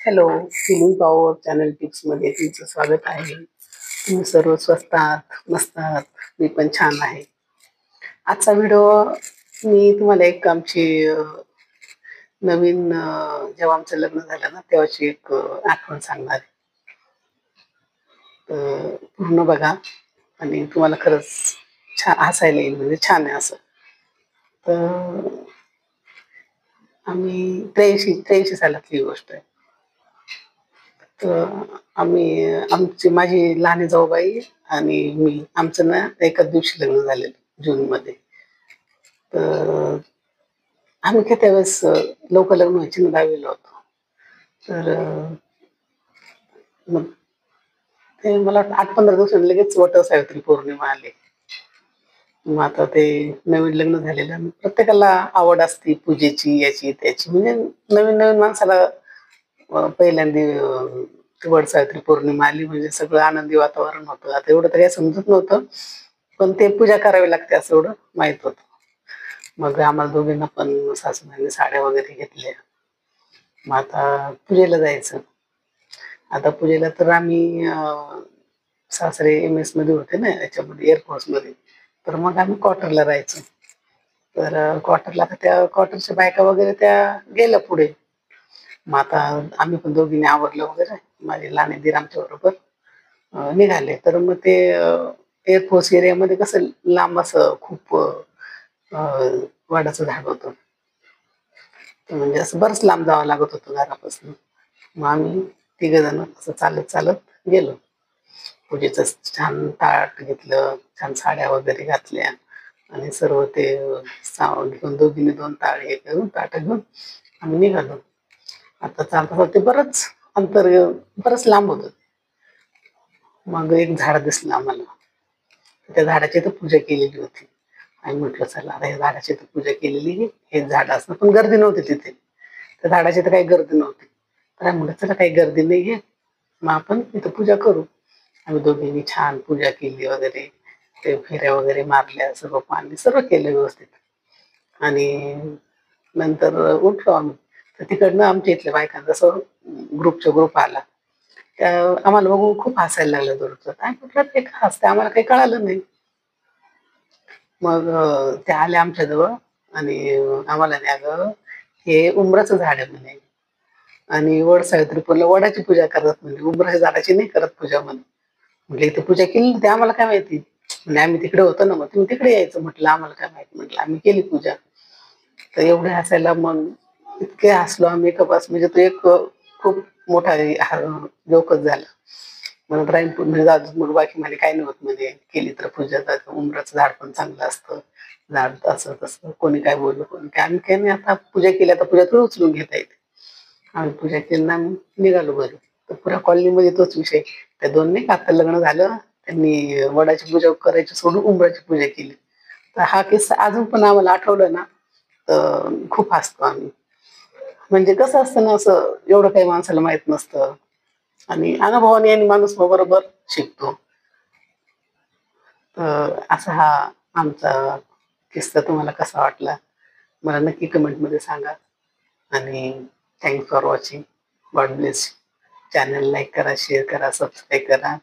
Hello, feeling power channel टिप्समध्ये तुमचं स्वागत आहे. तुम्ही सर्व स्वस्त आहात, मस्त आहात. मी पण छान आहे. आजचा व्हिडिओ मी तुम्हाला एक आमची नवीन जेव्हा आमचं लग्न झालं ना तेव्हाची एक आठवण सांगणार आहे. पूर्ण बघा आणि तुम्हाला खरंच छान हसायला येईल, म्हणजे छान आहे असं. तर आम्ही 83 सालातली गोष्ट आहे. तर माझी लहान जाऊबाई आणि मी आमचं ना एकाच दिवशी लग्न झालेलं जूनमध्ये. तर आम्ही काय त्यावेळेस लवकर लग्न व्हायची ना, 10वीला होतो. तर मग ते मला वाटतं 8-15 दिवसांनी लगेच वटसावित्री पौर्णिमा आली. मग आता ते नवीन लग्न झालेलं प्रत्येकाला आवड असते पूजेची, याची त्याची, म्हणजे नवीन नवीन माणसाला पहिल्यांदा वटसावित्री पौर्णिमा आली म्हणजे सगळं आनंदी वातावरण होतं. आता एवढं तर काही समजत नव्हतं, पण ते पूजा करावी लागते असं एवढं माहित होतं. मग आम्हाला दोघींना पण सासूबाईंनी साड्या वगैरे घेतल्या. मग आता पूजेला जायचं. आता पूजेला तर आम्ही सासरे MS मध्ये होते ना, याच्यामध्ये एअरफोर्समध्ये. तर मग आम्ही क्वार्टरला राहायचो. तर क्वार्टरला त्या क्वार्टरच्या बायका वगैरे त्या गेल्या पुढे. मग आता आम्ही पण दोघींनी आवरलं वगैरे, माझे लहान दीर आमच्या बरोबर निघाले. तर मग ते एअरफोर्स एरियामध्ये कसं लांब असं खूप वडाचं झाड होतं. म्हणजे असं बरंच लांब जावं लागत होतं घरापासून. मग आम्ही तिघजण असं चालत चालत गेलो. पूजेचं छान ताट घेतलं, छान साड्या वगैरे घातल्या आणि सर्व ते घेऊन दोघींनी 2 ताट हे घेऊन ताटं घेऊन आम्ही निघालो. आता चालता ते बरंच अंतर, बरंच लांब होतं. मग एक झाड दिसलं आम्हाला. त्या झाडाची तर पूजा केलेली होती. आणि म्हटलं चला आता या झाडाची तर पूजा केलेली, हे झाड असतं, पण गर्दी नव्हती तिथे. त्या झाडाची तर काही गर्दी नव्हती. तर म्हटलं चला काही गर्दी नाहीये, मग आपण इथं पूजा करू. आम्ही दोघींनी छान पूजा केली वगैरे, ते फेऱ्या वगैरे मारल्या, सर्व पाणी सर्व केलं व्यवस्थित. आणि नंतर उठलो आम्ही. तर तिकडनं आमच्या इथल्या बायकांचा असं ग्रुपच्या ग्रुप आला. त्या आम्हाला बघून खूप हसायला लागल्या दूरचं. काय म्हटलं ते का हसते, आम्हाला काही कळालं नाही. मग त्या आल्या आमच्याजवळ आणि आम्हाला नाही, अगं हे उंबराचं झाड आहे म्हणे आणि वड सावित्री पूर्ण वडाची पूजा करतात म्हणजे, उंबराच्या झाडाची नाही करत पूजा म्हणे. म्हटलं इथं पूजा केली ते आम्हाला काय माहिती. म्हणजे आम्ही तिकडे होतो ना, मग तुम्ही तिकडे यायचं. म्हटलं आम्हाला काय माहिती, म्हटलं आम्ही केली पूजा. तर एवढे हसायला मग इतके हसलो आम्ही का बस, म्हणजे तो एक खूप मोठा जोकच झाला. म्हणत राहील म्हणजे जाऊ मग बाकी म्हणे काही नाही होत, म्हणजे केली तर पूजा, उंबराचं झाड पण चांगलं असतं, झाड असं तसं कोणी काय बोललं कोणी काय. आम्ही काही नाही, आता पूजा केली, आता पूजा थोडी उचलून घेता येते. आम्ही पूजा केली ना, आम्ही निघालो घरी. तर पुऱ्या कॉलनीमध्ये तोच विषय. त्या 2 नाही का आता लग्न झालं, त्यांनी वडाची पूजा करायची सोडून उंबराची पूजा केली. तर हा किस्सा अजून पण आम्हाला आठवलं ना, तर खूप हसतो आम्ही. म्हणजे कसं असतं ना, असं एवढं काही माणसाला माहित नसतं आणि अनुभवाने आणि माणूस बरोबर शिकतो. तर असा हा आमचा किस्सा तुम्हाला कसा वाटला मला नक्की कमेंटमध्ये सांगा. आणि thanks for watching. God bless. Channel like करा, शेअर करा, सबस्क्राईब करा.